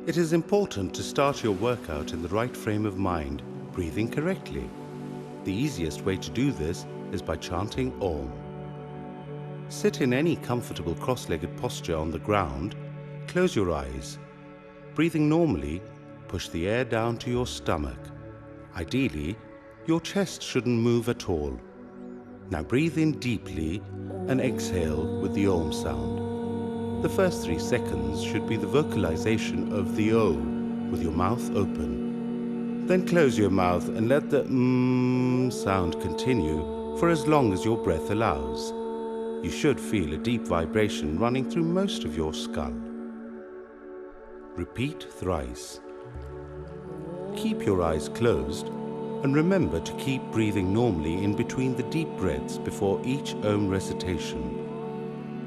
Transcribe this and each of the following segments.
It is important to start your workout in the right frame of mind, breathing correctly. The easiest way to do this is by chanting Om. Sit in any comfortable cross-legged posture on the ground, close your eyes. Breathing normally, push the air down to your stomach. Ideally, your chest shouldn't move at all. Now breathe in deeply and exhale with the Om sound. The first 3 seconds should be the vocalization of the O with your mouth open. Then close your mouth and let the sound continue for as long as your breath allows. You should feel a deep vibration running through most of your skull. Repeat thrice. Keep your eyes closed and remember to keep breathing normally in between the deep breaths before each Om recitation.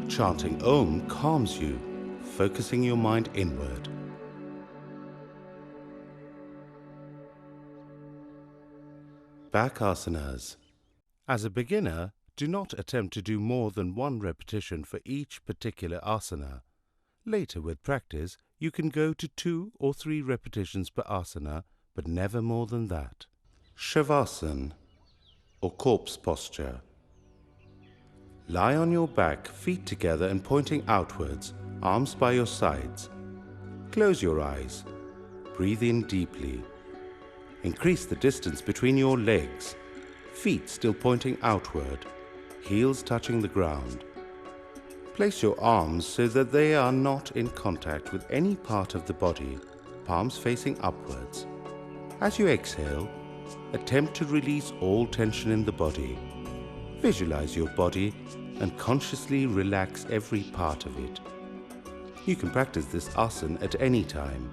Chanting Om calms you, focusing your mind inward. Back asanas. As a beginner, do not attempt to do more than 1 repetition for each particular asana. Later, with practice, you can go to 2 or 3 repetitions per asana, but never more than that. Shavasana, or corpse posture. Lie on your back, feet together and pointing outwards, arms by your sides. Close your eyes. Breathe in deeply. Increase the distance between your legs, feet still pointing outward, heels touching the ground. Place your arms so that they are not in contact with any part of the body, palms facing upwards. As you exhale, attempt to release all tension in the body. Visualize your body and consciously relax every part of it. You can practice this asana at any time.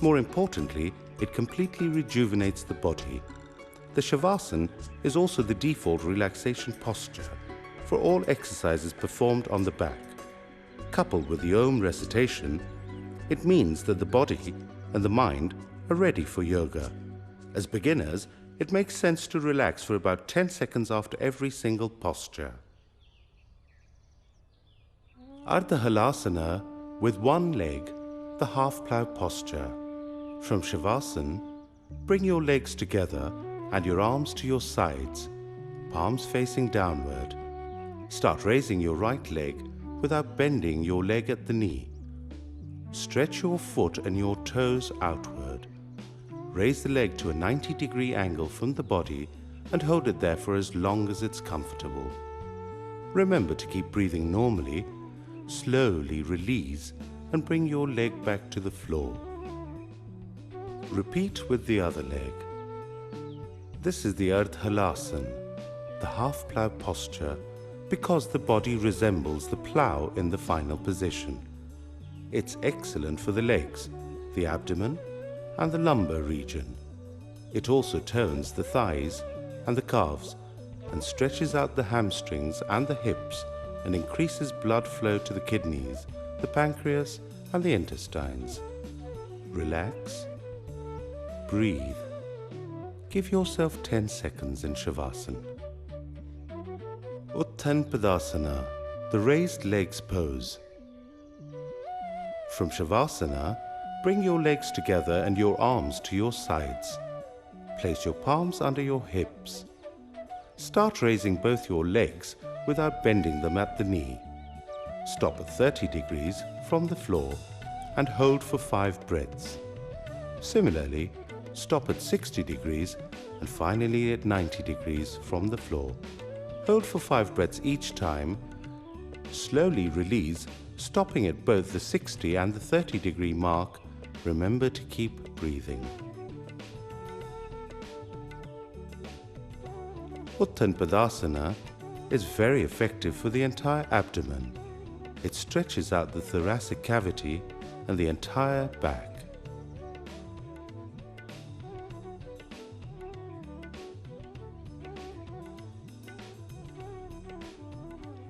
More importantly, it completely rejuvenates the body. The Shavasana is also the default relaxation posture for all exercises performed on the back. Coupled with the Om recitation, it means that the body and the mind are ready for yoga. As beginners, it makes sense to relax for about 10 seconds after every single posture. Ardha Halasana with 1 leg, the half plough posture. From Shavasana, bring your legs together and your arms to your sides, palms facing downward. Start raising your right leg without bending your leg at the knee. Stretch your foot and your toes outward. Raise the leg to a 90-degree angle from the body and hold it there for as long as it's comfortable. Remember to keep breathing normally. Slowly release and bring your leg back to the floor. Repeat with the other leg. This is the Ardha Halasana, the half plough posture, because the body resembles the plough in the final position. It's excellent for the legs, the abdomen, and the lumbar region. It also tones the thighs and the calves and stretches out the hamstrings and the hips and increases blood flow to the kidneys, the pancreas, and the intestines. Relax. Breathe. Give yourself 10 seconds in Shavasana. Uttan Padasana, the raised legs pose. From Shavasana, bring your legs together and your arms to your sides. Place your palms under your hips. Start raising both your legs without bending them at the knee. Stop at 30 degrees from the floor and hold for 5 breaths. Similarly, stop at 60 degrees and finally at 90 degrees from the floor. Hold for 5 breaths each time. Slowly release, stopping at both the 60 and the 30-degree mark. Remember to keep breathing. Uttan Padasana is very effective for the entire abdomen. It stretches out the thoracic cavity and the entire back.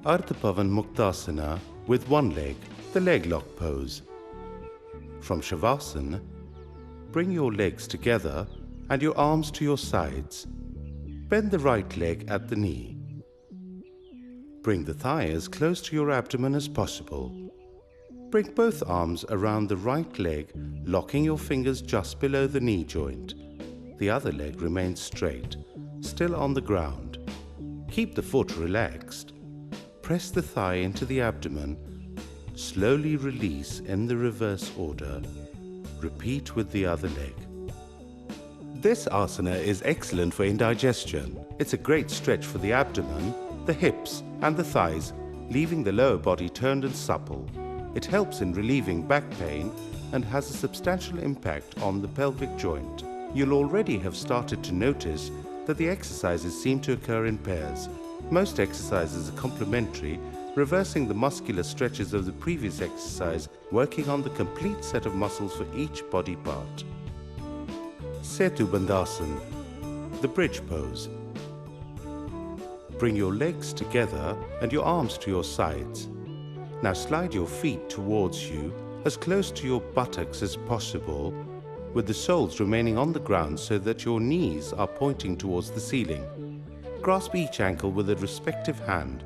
Ardha Pavan Muktasana with 1 leg, the leg lock pose. From Shavasana, bring your legs together and your arms to your sides. Bend the right leg at the knee. Bring the thigh as close to your abdomen as possible. Bring both arms around the right leg, locking your fingers just below the knee joint. The other leg remains straight, still on the ground. Keep the foot relaxed. Press the thigh into the abdomen. Slowly release in the reverse order. Repeat with the other leg. This asana is excellent for indigestion. It's a great stretch for the abdomen, the hips and the thighs, leaving the lower body turned and supple. It helps in relieving back pain and has a substantial impact on the pelvic joint. You'll already have started to notice that the exercises seem to occur in pairs. Most exercises are complementary, reversing the muscular stretches of the previous exercise, working on the complete set of muscles for each body part. Setu Bandhasan, the bridge pose. Bring your legs together and your arms to your sides. Now slide your feet towards you, as close to your buttocks as possible, with the soles remaining on the ground so that your knees are pointing towards the ceiling. Grasp each ankle with a respective hand.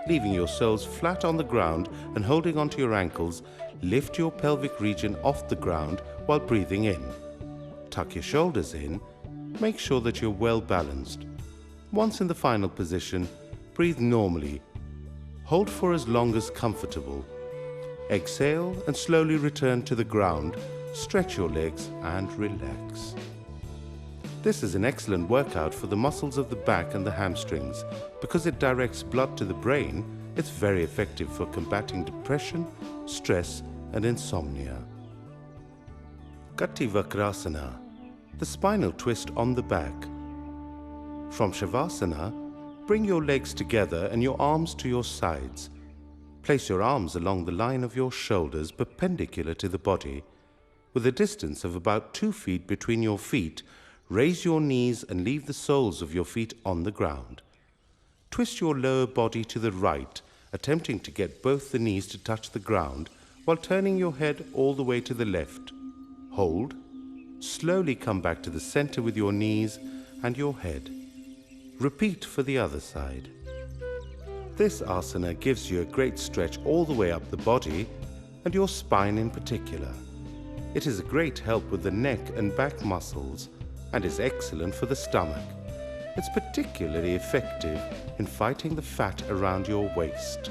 Leaving your soles flat on the ground and holding onto your ankles, lift your pelvic region off the ground while breathing in. Tuck your shoulders in. Make sure that you're well balanced. Once in the final position, breathe normally. Hold for as long as comfortable. Exhale and slowly return to the ground. Stretch your legs and relax. This is an excellent workout for the muscles of the back and the hamstrings. Because it directs blood to the brain, it's very effective for combating depression, stress, and insomnia. Kati Vakrasana, the spinal twist on the back. From Shavasana, bring your legs together and your arms to your sides. Place your arms along the line of your shoulders perpendicular to the body. With a distance of about 2 feet between your feet, raise your knees and leave the soles of your feet on the ground. Twist your lower body to the right, attempting to get both the knees to touch the ground while turning your head all the way to the left. Hold. Slowly come back to the center with your knees and your head. Repeat for the other side. This asana gives you a great stretch all the way up the body and your spine in particular. It is a great help with the neck and back muscles and is excellent for the stomach. It's particularly effective in fighting the fat around your waist.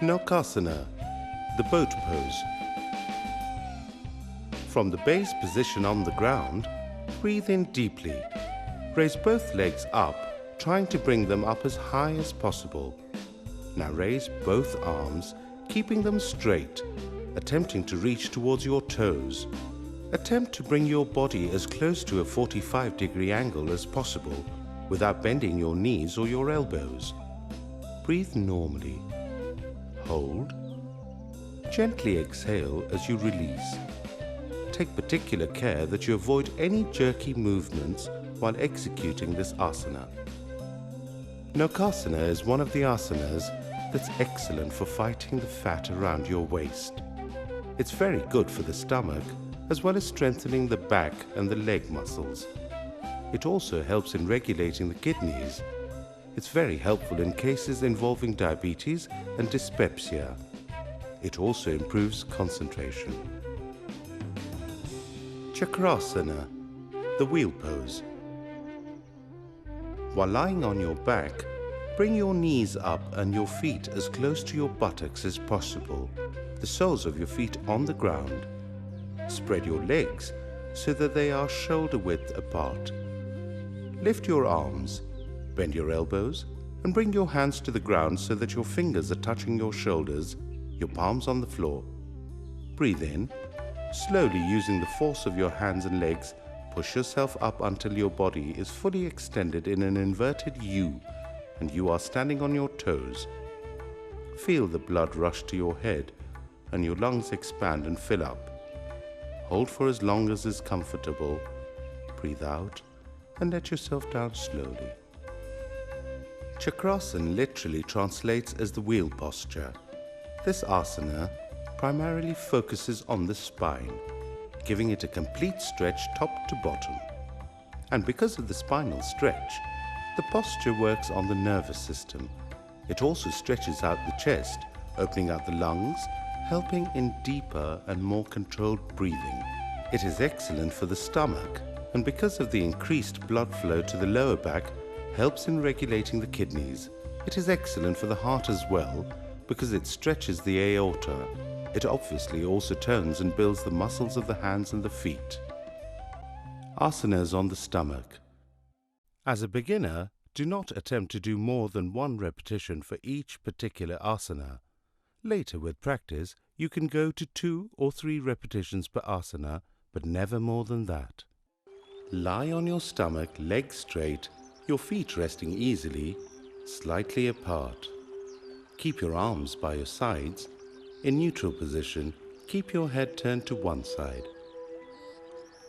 Naukasana, the boat pose. From the base position on the ground, breathe in deeply. Raise both legs up, trying to bring them up as high as possible. Now raise both arms, keeping them straight, attempting to reach towards your toes. Attempt to bring your body as close to a 45-degree angle as possible without bending your knees or your elbows. Breathe normally. Hold. Gently exhale as you release. Take particular care that you avoid any jerky movements while executing this asana. Naukasana is one of the asanas that's excellent for fighting the fat around your waist. It's very good for the stomach, as well as strengthening the back and the leg muscles. It also helps in regulating the kidneys. It's very helpful in cases involving diabetes and dyspepsia. It also improves concentration. Chakrasana, the wheel pose. While lying on your back, bring your knees up and your feet as close to your buttocks as possible, the soles of your feet on the ground. Spread your legs so that they are shoulder width apart. Lift your arms, bend your elbows, and bring your hands to the ground so that your fingers are touching your shoulders, your palms on the floor. Breathe in. Slowly, using the force of your hands and legs, push yourself up until your body is fully extended in an inverted U and you are standing on your toes. Feel the blood rush to your head and your lungs expand and fill up. Hold for as long as is comfortable. Breathe out and let yourself down slowly. Chakrasana literally translates as the wheel posture. This asana primarily focuses on the spine, giving it a complete stretch top to bottom. And because of the spinal stretch, the posture works on the nervous system, It also stretches out the chest, opening out the lungs, helping in deeper and more controlled breathing. It is excellent for the stomach, and because of the increased blood flow to the lower back, helps in regulating the kidneys. It is excellent for the heart as well, because it stretches the aorta. It obviously also tones and builds the muscles of the hands and the feet. Asanas on the stomach. As a beginner, do not attempt to do more than one repetition for each particular asana. Later, with practice, you can go to 2 or 3 repetitions per asana, but never more than that. Lie on your stomach, legs straight, your feet resting easily, slightly apart. Keep your arms by your sides. In neutral position, keep your head turned to one side.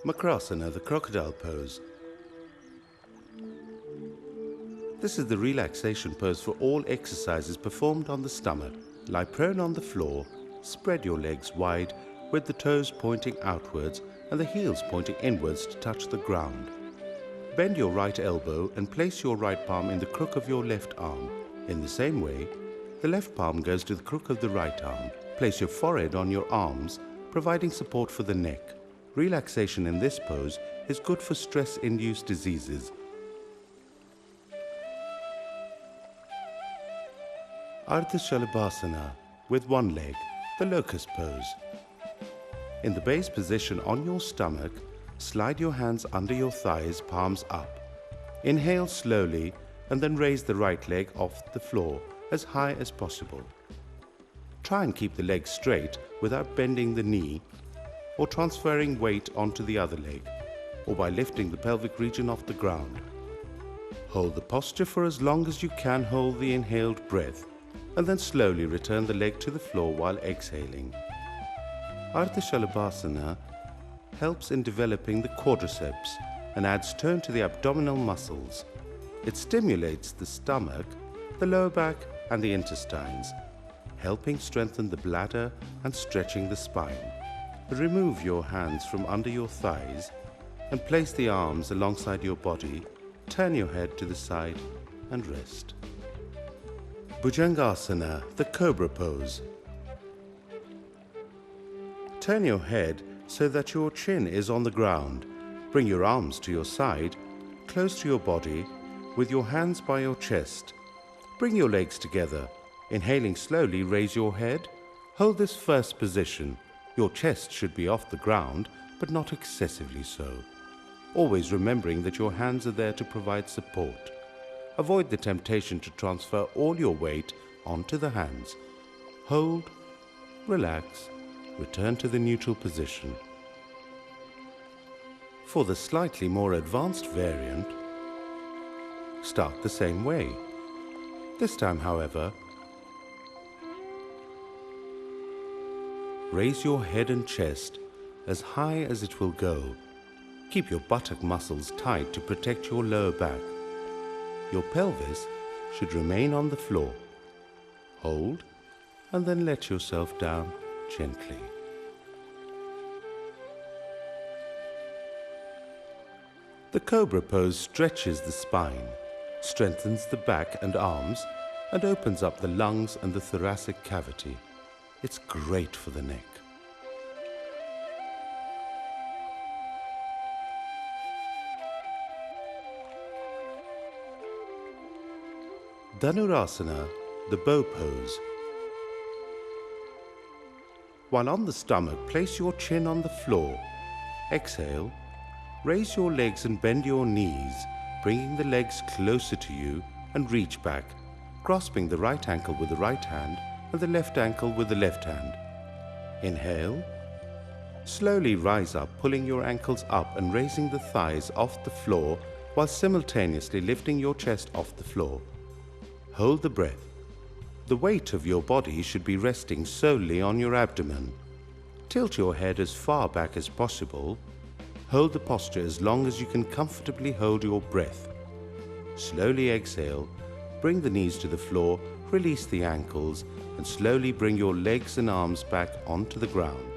Makrasana, the crocodile pose. This is the relaxation pose for all exercises performed on the stomach. Lie prone on the floor, spread your legs wide with the toes pointing outwards and the heels pointing inwards to touch the ground. Bend your right elbow and place your right palm in the crook of your left arm. In the same way, the left palm goes to the crook of the right arm. Place your forehead on your arms, providing support for the neck. Relaxation in this pose is good for stress-induced diseases. Ardha Shalabhasana with one leg, the locust pose. In the base position on your stomach, slide your hands under your thighs, palms up. Inhale slowly and then raise the right leg off the floor as high as possible. Try and keep the leg straight without bending the knee or transferring weight onto the other leg, or by lifting the pelvic region off the ground. Hold the posture for as long as you can hold the inhaled breath, and then slowly return the leg to the floor while exhaling. Ardha Shalabhasana helps in developing the quadriceps and adds tone to the abdominal muscles. It stimulates the stomach, the lower back and the intestines, helping strengthen the bladder and stretching the spine. Remove your hands from under your thighs and place the arms alongside your body. Turn your head to the side and rest. Bhujangasana, the cobra pose. Turn your head so that your chin is on the ground. Bring your arms to your side, close to your body, with your hands by your chest. Bring your legs together. Inhaling slowly, raise your head. Hold this first position. Your chest should be off the ground, but not excessively so. Always remembering that your hands are there to provide support. Avoid the temptation to transfer all your weight onto the hands. Hold, relax, return to the neutral position. For the slightly more advanced variant, start the same way. This time, however, raise your head and chest as high as it will go. Keep your buttock muscles tight to protect your lower back. Your pelvis should remain on the floor. Hold and then let yourself down gently. The cobra pose stretches the spine, strengthens the back and arms, and opens up the lungs and the thoracic cavity. It's great for the neck. Dhanurasana, the bow pose. While on the stomach, place your chin on the floor. Exhale, raise your legs and bend your knees, bringing the legs closer to you, and reach back, grasping the right ankle with the right hand and the left ankle with the left hand. Inhale. Slowly rise up, pulling your ankles up and raising the thighs off the floor while simultaneously lifting your chest off the floor. Hold the breath. The weight of your body should be resting solely on your abdomen. Tilt your head as far back as possible. Hold the posture as long as you can comfortably hold your breath. Slowly exhale, bring the knees to the floor, release the ankles, and slowly bring your legs and arms back onto the ground.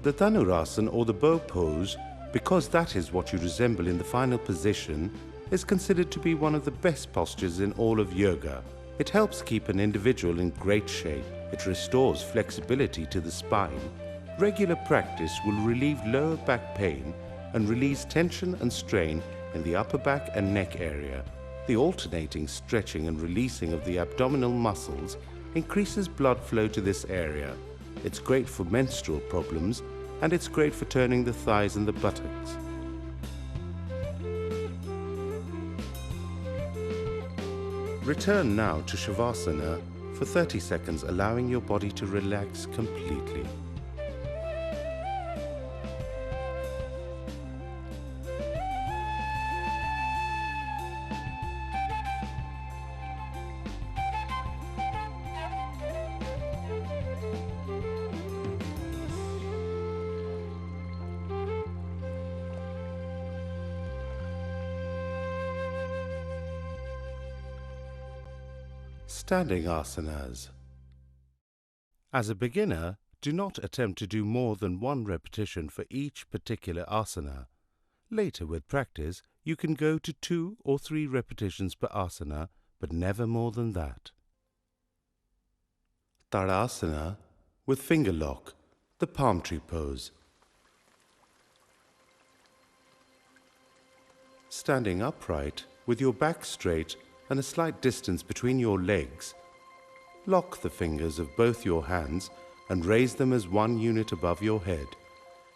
The Dhanurasana, or the bow pose, because that is what you resemble in the final position, is considered to be one of the best postures in all of yoga. It helps keep an individual in great shape. It restores flexibility to the spine. Regular practice will relieve lower back pain and release tension and strain in the upper back and neck area. The alternating stretching and releasing of the abdominal muscles increases blood flow to this area. It's great for menstrual problems, and it's great for turning the thighs and the buttocks. Return now to Shavasana for 30 seconds, allowing your body to relax completely. Standing asanas. As a beginner, do not attempt to do more than one repetition for each particular asana. Later, with practice, you can go to 2 or 3 repetitions per asana, but never more than that. Tadasana with finger lock, the palm tree pose. Standing upright with your back straight and a slight distance between your legs, lock the fingers of both your hands and raise them as one unit above your head.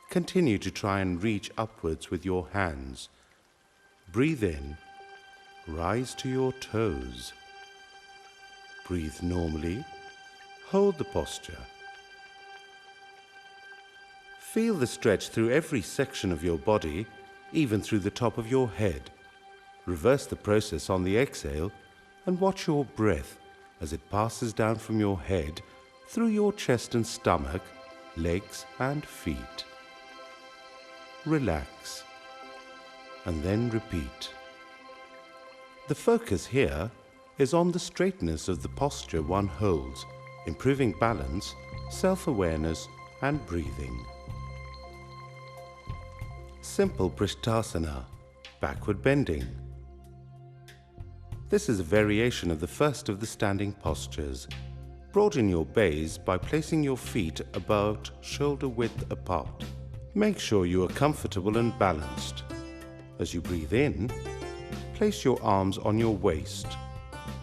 Continue to try and reach upwards with your hands. Breathe in, rise to your toes. Breathe normally, hold the posture. Feel the stretch through every section of your body, even through the top of your head. Reverse the process on the exhale and watch your breath as it passes down from your head through your chest and stomach, legs and feet. Relax and then repeat. The focus here is on the straightness of the posture one holds, improving balance, self-awareness and breathing. Simple Prishtasana, backward bending. This is a variation of the first of the standing postures. Broaden your base by placing your feet about shoulder width apart. Make sure you are comfortable and balanced. As you breathe in, place your arms on your waist.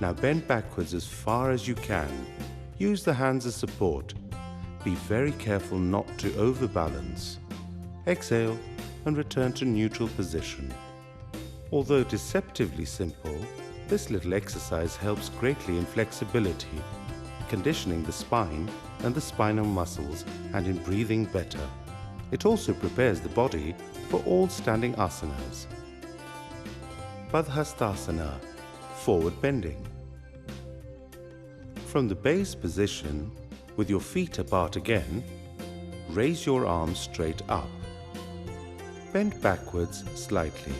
Now bend backwards as far as you can. Use the hands as support. Be very careful not to overbalance. Exhale and return to neutral position. Although deceptively simple, this little exercise helps greatly in flexibility, conditioning the spine and the spinal muscles, and in breathing better. It also prepares the body for all standing asanas. Padhastasana, forward bending. From the base position, with your feet apart again, raise your arms straight up. Bend backwards slightly.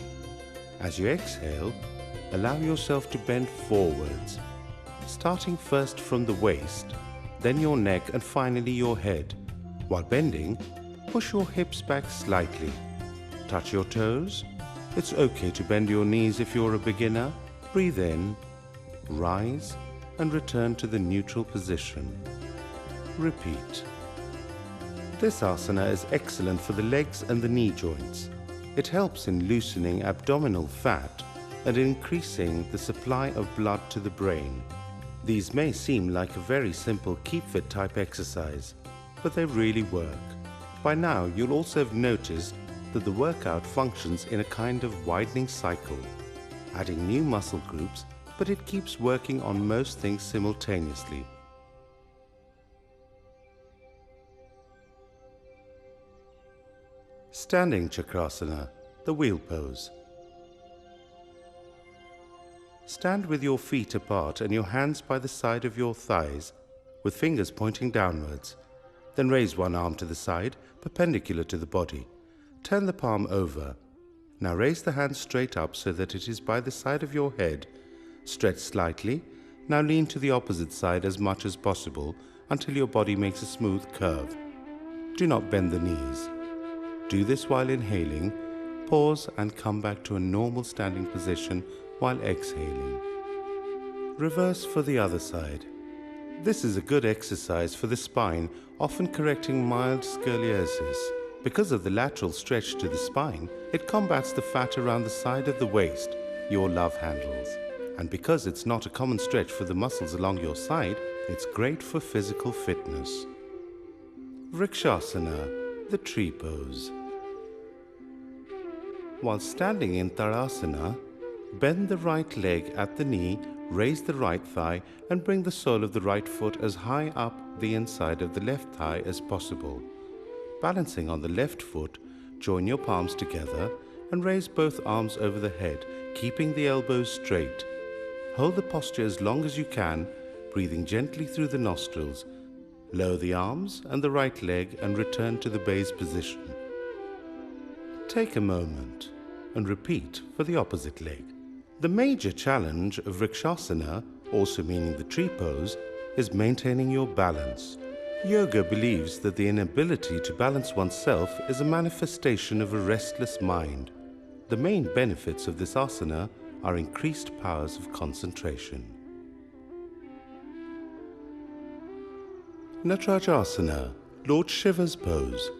As you exhale, allow yourself to bend forwards, starting first from the waist, then your neck and finally your head. While bending, push your hips back slightly. Touch your toes. It's okay to bend your knees if you're a beginner. Breathe in, rise and return to the neutral position. Repeat. This asana is excellent for the legs and the knee joints. It helps in loosening abdominal fat and increasing the supply of blood to the brain. These may seem like a very simple keep fit type exercise, but they really work. By now you'll also have noticed that the workout functions in a kind of widening cycle, adding new muscle groups, but it keeps working on most things simultaneously. Standing Chakrasana, the wheel pose. Stand with your feet apart and your hands by the side of your thighs, with fingers pointing downwards. Then raise one arm to the side, perpendicular to the body. Turn the palm over. Now raise the hand straight up so that it is by the side of your head. Stretch slightly. Now lean to the opposite side as much as possible until your body makes a smooth curve. Do not bend the knees. Do this while inhaling. Pause and come back to a normal standing position while exhaling. Reverse for the other side. This is a good exercise for the spine, often correcting mild scoliosis. Because of the lateral stretch to the spine, it combats the fat around the side of the waist, your love handles. And because it's not a common stretch for the muscles along your side, it's great for physical fitness. Vrikshasana, the tree pose. While standing in Tadasana, bend the right leg at the knee, raise the right thigh and bring the sole of the right foot as high up the inside of the left thigh as possible. Balancing on the left foot, join your palms together and raise both arms over the head, keeping the elbows straight. Hold the posture as long as you can, breathing gently through the nostrils. Lower the arms and the right leg and return to the base position. Take a moment and repeat for the opposite leg. The major challenge of Vrikshasana, also meaning the tree pose, is maintaining your balance. Yoga believes that the inability to balance oneself is a manifestation of a restless mind. The main benefits of this asana are increased powers of concentration. Natarajasana, Lord Shiva's pose.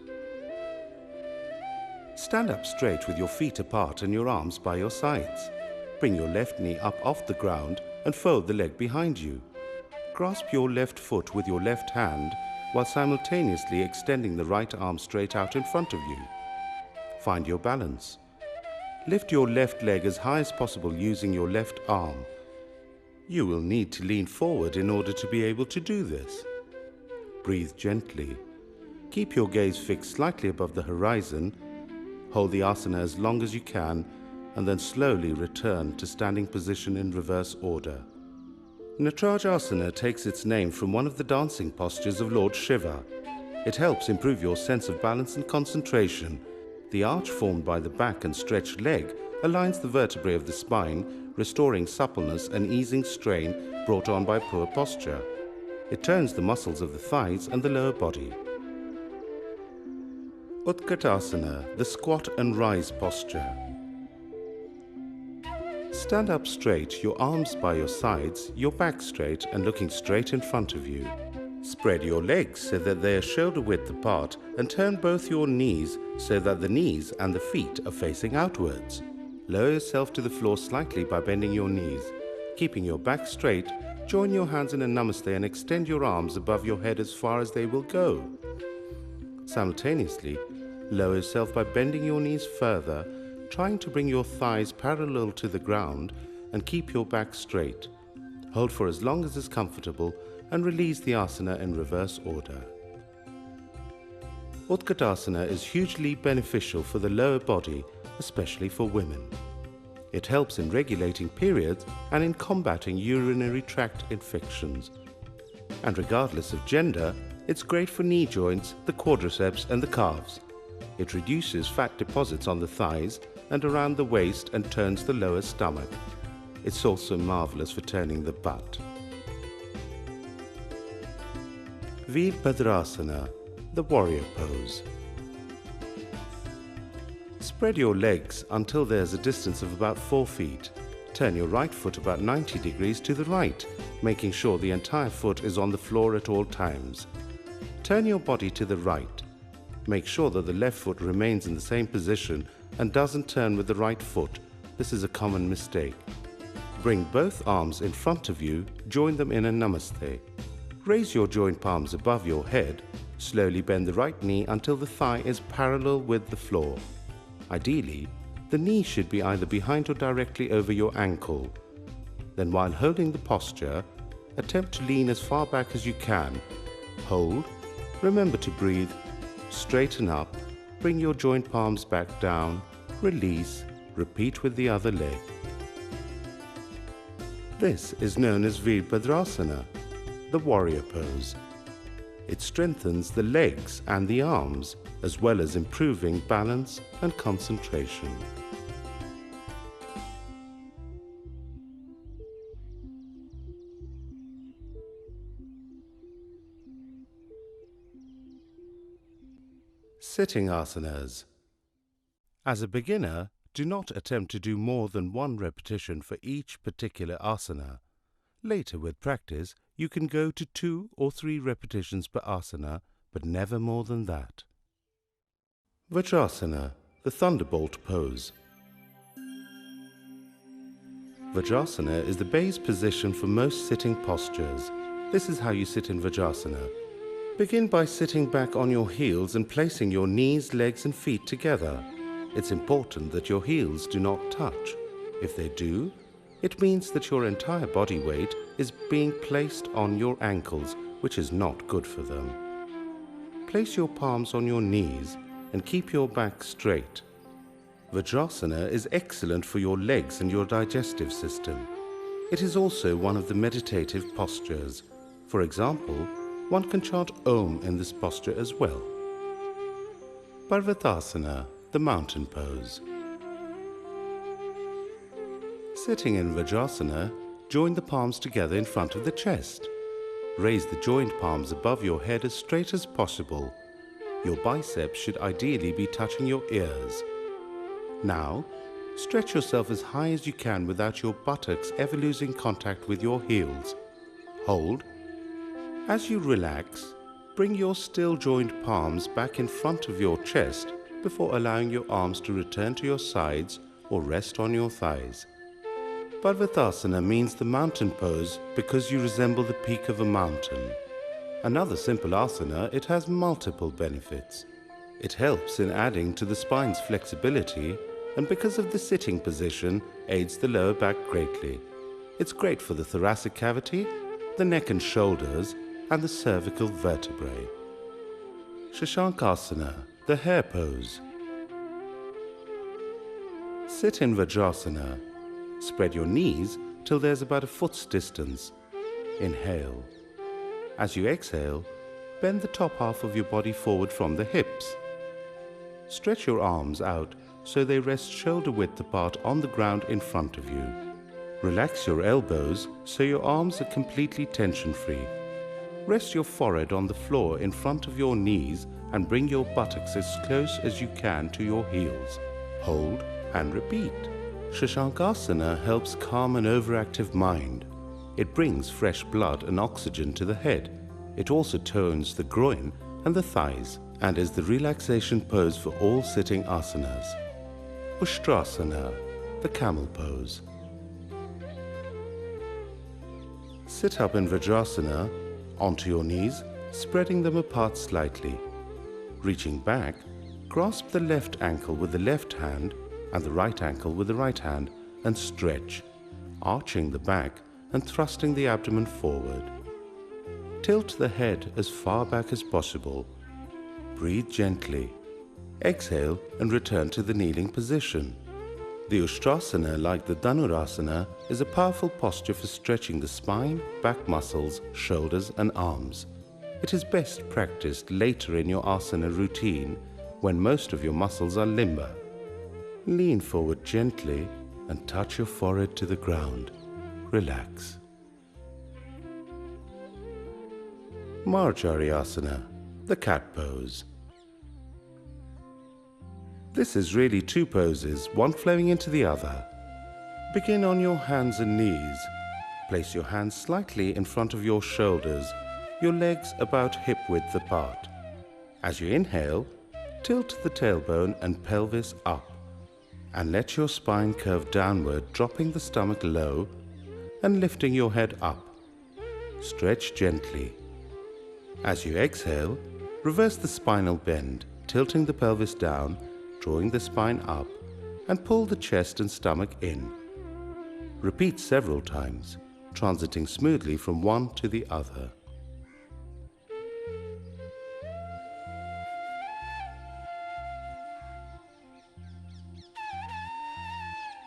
Stand up straight with your feet apart and your arms by your sides. Bring your left knee up off the ground and fold the leg behind you. Grasp your left foot with your left hand while simultaneously extending the right arm straight out in front of you. Find your balance. Lift your left leg as high as possible using your left arm. You will need to lean forward in order to be able to do this. Breathe gently. Keep your gaze fixed slightly above the horizon. Hold the asana as long as you can and then slowly return to standing position in reverse order. Natarajasana takes its name from one of the dancing postures of Lord Shiva. It helps improve your sense of balance and concentration. The arch formed by the back and stretched leg aligns the vertebrae of the spine, restoring suppleness and easing strain brought on by poor posture. It turns the muscles of the thighs and the lower body. Utkatasana, the squat and rise posture. Stand up straight, your arms by your sides, your back straight and looking straight in front of you. Spread your legs so that they are shoulder width apart and turn both your knees so that the knees and the feet are facing outwards. Lower yourself to the floor slightly by bending your knees. Keeping your back straight, join your hands in a namaste and extend your arms above your head as far as they will go. Simultaneously, lower yourself by bending your knees further, trying to bring your thighs parallel to the ground and keep your back straight. Hold for as long as is comfortable and release the asana in reverse order. Utkatasana is hugely beneficial for the lower body, especially for women. It helps in regulating periods and in combating urinary tract infections. And regardless of gender, it's great for knee joints, the quadriceps and the calves. It reduces fat deposits on the thighs and around the waist and turns the lower stomach. It's also marvelous for turning the butt. Virabhadrasana, the warrior pose. Spread your legs until there's a distance of about 4 feet. Turn your right foot about 90 degrees to the right, making sure the entire foot is on the floor at all times. Turn your body to the right. Make sure that the left foot remains in the same position and doesn't turn with the right foot. This is a common mistake. Bring both arms in front of you, join them in a namaste. Raise your joint palms above your head. Slowly bend the right knee until the thigh is parallel with the floor. Ideally, the knee should be either behind or directly over your ankle. Then while holding the posture, attempt to lean as far back as you can. Hold, remember to breathe, straighten up, bring your joint palms back down, release, repeat with the other leg. This is known as Virabhadrasana, the warrior pose. It strengthens the legs and the arms, as well as improving balance and concentration. Sitting asanas. As a beginner, do not attempt to do more than one repetition for each particular asana. Later with practice, you can go to 2 or 3 repetitions per asana, but never more than that. Vajrasana, the thunderbolt pose. Vajrasana is the base position for most sitting postures. This is how you sit in Vajrasana. Begin by sitting back on your heels and placing your knees, legs and feet together. It's important that your heels do not touch. If they do, it means that your entire body weight is being placed on your ankles, which is not good for them. Place your palms on your knees and keep your back straight. Vajrasana is excellent for your legs and your digestive system. It is also one of the meditative postures. For example, one can chant Om in this posture as well. Parvatasana, the mountain pose. Sitting in Vajrasana, join the palms together in front of the chest. Raise the joined palms above your head as straight as possible. Your biceps should ideally be touching your ears. Now, stretch yourself as high as you can without your buttocks ever losing contact with your heels. Hold. As you relax, bring your still joined palms back in front of your chest before allowing your arms to return to your sides or rest on your thighs. Parvatasana means the mountain pose because you resemble the peak of a mountain. Another simple asana, it has multiple benefits. It helps in adding to the spine's flexibility, and because of the sitting position, aids the lower back greatly. It's great for the thoracic cavity, the neck and shoulders, and the cervical vertebrae. Shashankasana, the hare pose. Sit in Vajrasana. Spread your knees till there's about a foot's distance. Inhale. As you exhale, bend the top half of your body forward from the hips. Stretch your arms out so they rest shoulder width apart on the ground in front of you. Relax your elbows so your arms are completely tension-free. Rest your forehead on the floor in front of your knees and bring your buttocks as close as you can to your heels. Hold and repeat. Shashankasana helps calm an overactive mind. It brings fresh blood and oxygen to the head. It also tones the groin and the thighs and is the relaxation pose for all sitting asanas. Ustrasana, the camel pose. Sit up in Vajrasana, onto your knees, spreading them apart slightly. Reaching back, grasp the left ankle with the left hand and the right ankle with the right hand and stretch, arching the back and thrusting the abdomen forward. Tilt the head as far back as possible. Breathe gently. Exhale and return to the kneeling position. The Ustrasana, like the Dhanurasana, is a powerful posture for stretching the spine, back muscles, shoulders and arms. It is best practiced later in your asana routine when most of your muscles are limber. Lean forward gently and touch your forehead to the ground. Relax. Marjariyasana, the cat pose. This is really two poses, one flowing into the other. Begin on your hands and knees. Place your hands slightly in front of your shoulders, your legs about hip width apart. As you inhale, tilt the tailbone and pelvis up. And let your spine curve downward, dropping the stomach low and lifting your head up. Stretch gently. As you exhale, reverse the spinal bend, tilting the pelvis down, drawing the spine up, and pull the chest and stomach in. Repeat several times, transiting smoothly from one to the other.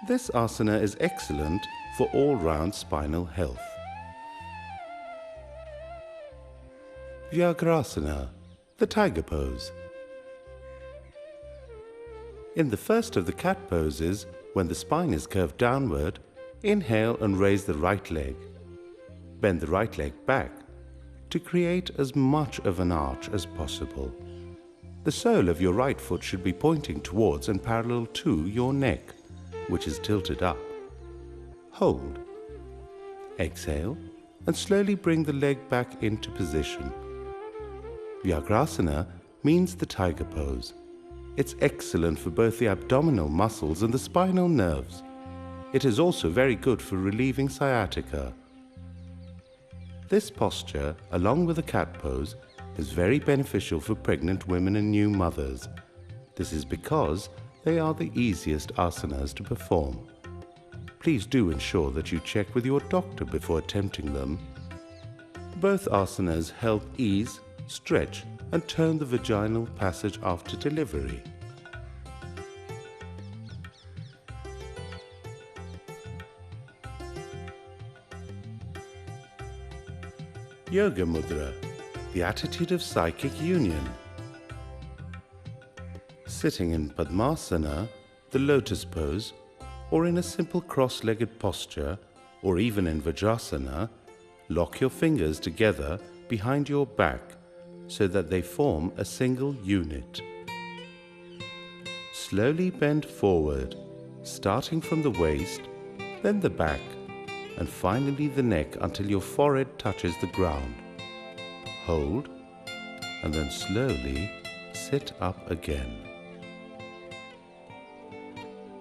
This asana is excellent for all-round spinal health. Vyagrasana, the tiger pose. In the first of the cat poses, when the spine is curved downward, inhale and raise the right leg. Bend the right leg back to create as much of an arch as possible. The sole of your right foot should be pointing towards and parallel to your neck, which is tilted up. Hold. Exhale and slowly bring the leg back into position. Vyagrasana means the tiger pose. It's excellent for both the abdominal muscles and the spinal nerves. It is also very good for relieving sciatica. This posture, along with the cat pose, is very beneficial for pregnant women and new mothers. This is because they are the easiest asanas to perform. Please do ensure that you check with your doctor before attempting them. Both asanas help ease, stretch, and turn the vaginal passage after delivery. Yoga Mudra, the attitude of psychic union. Sitting in Padmasana, the lotus pose, or in a simple cross-legged posture, or even in Vajrasana, lock your fingers together behind your back so that they form a single unit. Slowly bend forward, starting from the waist, then the back, and finally the neck until your forehead touches the ground. Hold, and then slowly sit up again.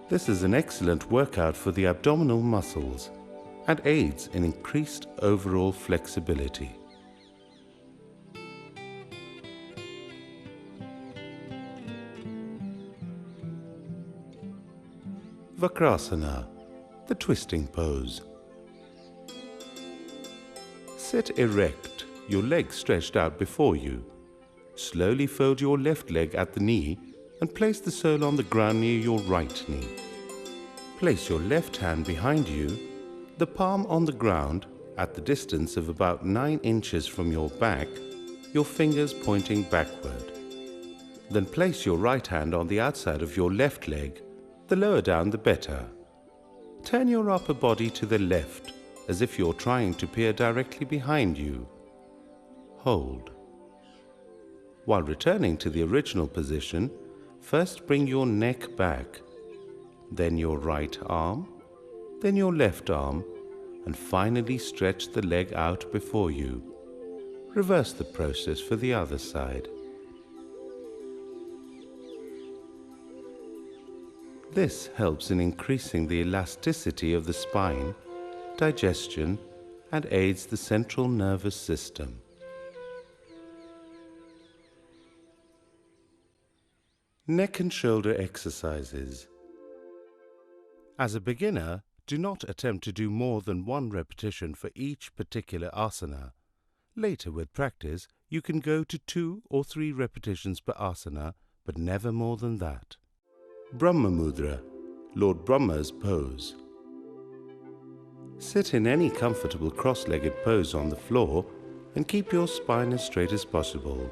This is an excellent workout for the abdominal muscles and aids in increased overall flexibility. Vakrasana, the twisting pose. Sit erect, your legs stretched out before you. Slowly fold your left leg at the knee and place the sole on the ground near your right knee. Place your left hand behind you, the palm on the ground at the distance of about 9 inches from your back, your fingers pointing backward. Then place your right hand on the outside of your left leg, the lower down the better. Turn your upper body to the left, as if you're trying to peer directly behind you. Hold. While returning to the original position, first bring your neck back, then your right arm, then your left arm, and finally stretch the leg out before you. Reverse the process for the other side. This helps in increasing the elasticity of the spine, digestion, and aids the central nervous system. Neck and shoulder exercises. As a beginner, do not attempt to do more than 1 repetition for each particular asana. Later, with practice, you can go to 2 or 3 repetitions per asana, but never more than that. Brahma Mudra, Lord Brahma's pose. Sit in any comfortable cross-legged pose on the floor and keep your spine as straight as possible.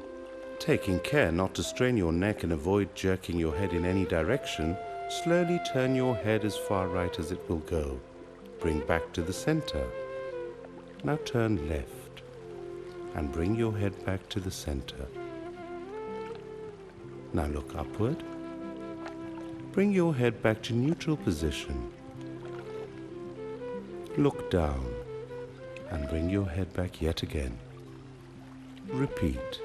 Taking care not to strain your neck and avoid jerking your head in any direction, slowly turn your head as far right as it will go. Bring back to the center. Now turn left and bring your head back to the center. Now look upward. Bring your head back to neutral position. Look down and bring your head back yet again. Repeat.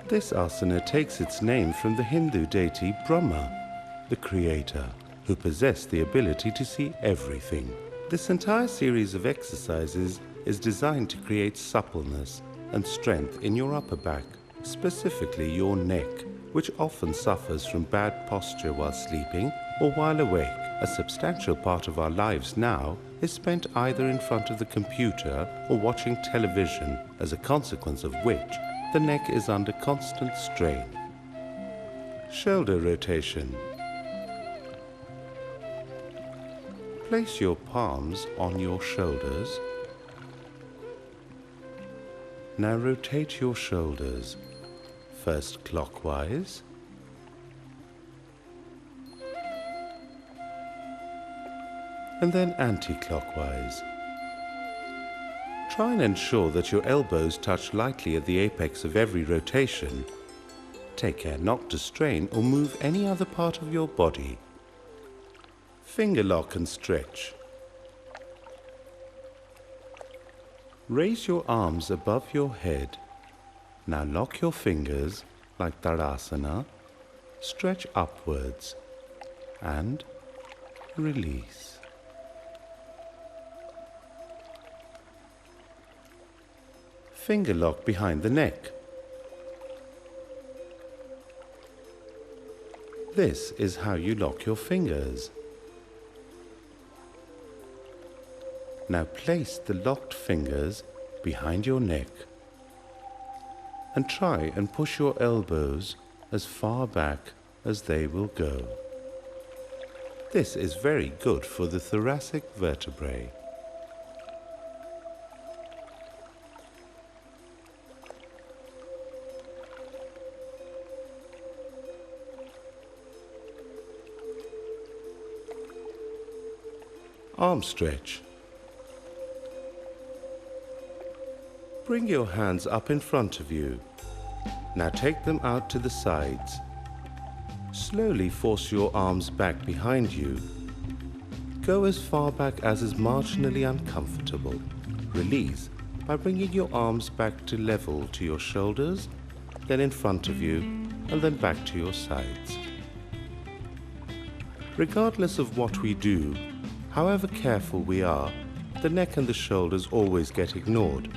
This asana takes its name from the Hindu deity Brahma, the creator, who possessed the ability to see everything. This entire series of exercises is designed to create suppleness and strength in your upper back, specifically your neck, which often suffers from bad posture while sleeping or while awake. A substantial part of our lives now is spent either in front of the computer or watching television, as a consequence of which the neck is under constant strain. Shoulder rotation. Place your palms on your shoulders. Now rotate your shoulders, first clockwise, and then anti-clockwise. Try and ensure that your elbows touch lightly at the apex of every rotation. Take care not to strain or move any other part of your body. Finger lock and stretch. Raise your arms above your head. Now lock your fingers like Tadasana, stretch upwards and release. Finger lock behind the neck. This is how you lock your fingers. Now place the locked fingers behind your neck and try and push your elbows as far back as they will go. This is very good for the thoracic vertebrae. Arm stretch. Bring your hands up in front of you. Now take them out to the sides. Slowly force your arms back behind you. Go as far back as is marginally uncomfortable. Release by bringing your arms back to level to your shoulders, then in front of you, and then back to your sides. Regardless of what we do, however careful we are, the neck and the shoulders always get ignored.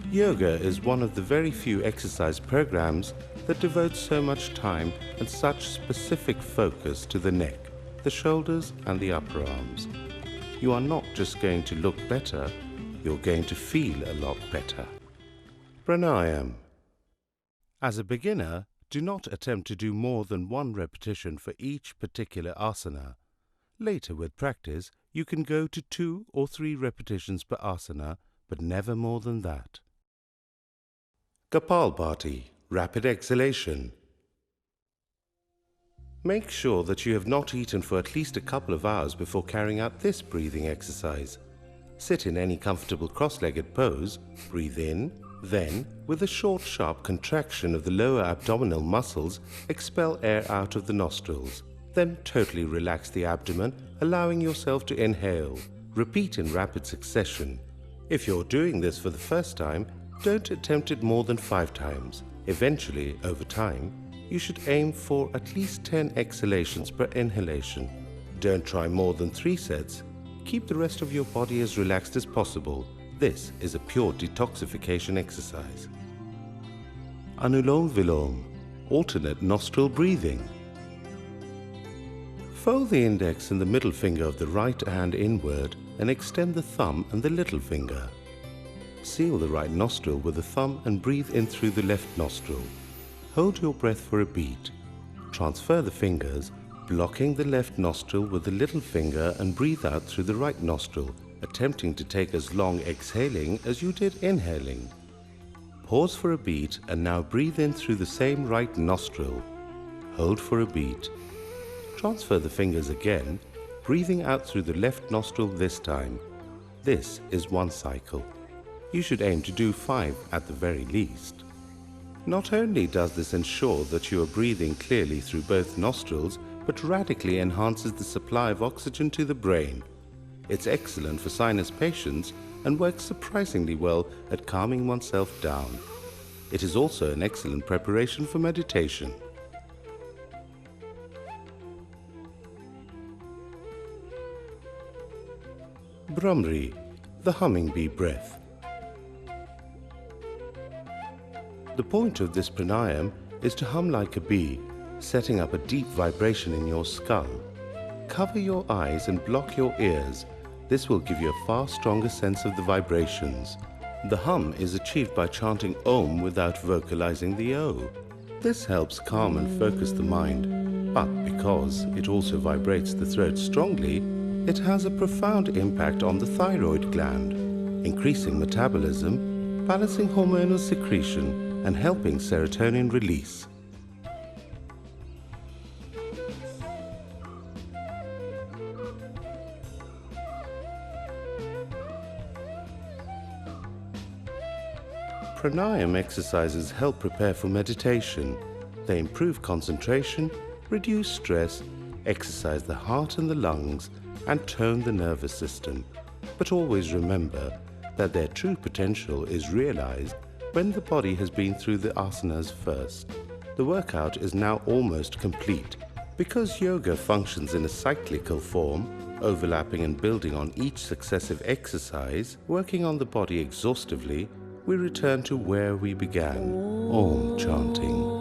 Yoga is one of the very few exercise programs that devotes so much time and such specific focus to the neck, the shoulders and the upper arms. You are not just going to look better, you're going to feel a lot better. Pranayam. As a beginner, do not attempt to do more than one repetition for each particular asana. Later with practice, you can go to 2 or 3 repetitions per asana, but never more than that. Kapalbhati, rapid exhalation. Make sure that you have not eaten for at least a couple of hours before carrying out this breathing exercise. Sit in any comfortable cross-legged pose, breathe in, then, with a short, sharp contraction of the lower abdominal muscles, expel air out of the nostrils. Then totally relax the abdomen, allowing yourself to inhale. Repeat in rapid succession. If you're doing this for the first time, don't attempt it more than 5 times. Eventually, over time, you should aim for at least 10 exhalations per inhalation. Don't try more than 3 sets. Keep the rest of your body as relaxed as possible. This is a pure detoxification exercise. Anulom Vilom, alternate nostril breathing. Fold the index and the middle finger of the right hand inward and extend the thumb and the little finger. Seal the right nostril with the thumb and breathe in through the left nostril. Hold your breath for a beat. Transfer the fingers, blocking the left nostril with the little finger and breathe out through the right nostril, attempting to take as long exhaling as you did inhaling. Pause for a beat and now breathe in through the same right nostril. Hold for a beat. Transfer the fingers again, breathing out through the left nostril this time. This is 1 cycle. You should aim to do 5 at the very least. Not only does this ensure that you are breathing clearly through both nostrils, but radically enhances the supply of oxygen to the brain. It's excellent for sinus patients and works surprisingly well at calming oneself down. It is also an excellent preparation for meditation. Bhramri, the humming bee breath. The point of this pranayam is to hum like a bee, setting up a deep vibration in your skull. Cover your eyes and block your ears. This will give you a far stronger sense of the vibrations. The hum is achieved by chanting Om without vocalizing the O. This helps calm and focus the mind, but because it also vibrates the throat strongly, it has a profound impact on the thyroid gland, increasing metabolism, balancing hormonal secretion, and helping serotonin release. Pranayam exercises help prepare for meditation. They improve concentration, reduce stress, exercise the heart and the lungs, and tone the nervous system. But always remember, that their true potential is realized when the body has been through the asanas first. The workout is now almost complete. Because yoga functions in a cyclical form, overlapping and building on each successive exercise, working on the body exhaustively, we return to where we began, Om chanting.